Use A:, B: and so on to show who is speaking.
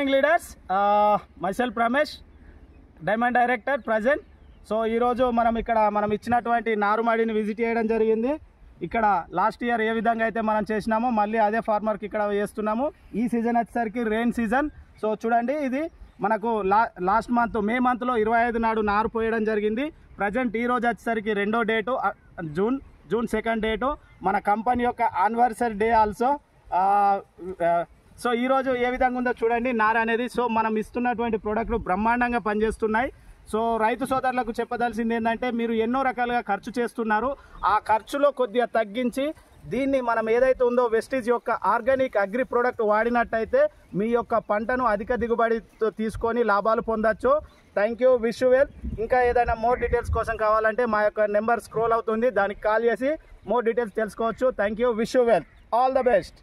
A: Morning leaders, myself Ramesh, diamond director present. So ఈరోజు మనం ఇచ్చినటువంటి నారుమడిని విజిట్ చేయడం జరిగింది. ఇక్కడ లాస్ట్ ఇయర్ ఏ విధంగా అయితే మనం చేసినామో మళ్ళీ అదే ఫార్మర్కి ఇక్కడ వేస్తున్నాము. ఈ సీజన్ వచ్చేసరికి రెయిన్ సీజన్. సో చూడండి, ఇది మనకు లాస్ట్ మంత్ మే మంత్లో 25 నాడు నారు పోయడం జరిగింది. ప్రజెంట్ ఈరోజు వచ్చేసరికి 2వ డేటు జూన్ 2nd డేటు, మన కంపెనీ యొక్క యానివర్సరీ డే ఆల్సో. సో ఈరోజు ఏ విధంగా ఉందో చూడండి నార అనేది. సో మనం ఇస్తున్నటువంటి ప్రోడక్ట్లు బ్రహ్మాండంగా పనిచేస్తున్నాయి. సో రైతు సోదరులకు చెప్పదలసింది ఏంటంటే, మీరు ఎన్నో రకాలుగా ఖర్చు చేస్తున్నారు. ఆ ఖర్చులో కొద్దిగా తగ్గించి దీన్ని మనం ఏదైతే ఉందో వెస్టీజ్ యొక్క ఆర్గానిక్ అగ్రి ప్రోడక్ట్ వాడినట్టయితే మీ యొక్క పంటను అధిక దిగుబడితో తీసుకొని లాభాలు పొందొచ్చు. Thank you, wish you well. ఇంకా ఏదైనా మోర్ డీటెయిల్స్ కోసం కావాలంటే మా యొక్క నెంబర్ స్క్రోల్ అవుతుంది, దానికి కాల్ చేసి మోర్ డీటెయిల్స్ తెలుసుకోవచ్చు. Thank you, wish you well, all the best.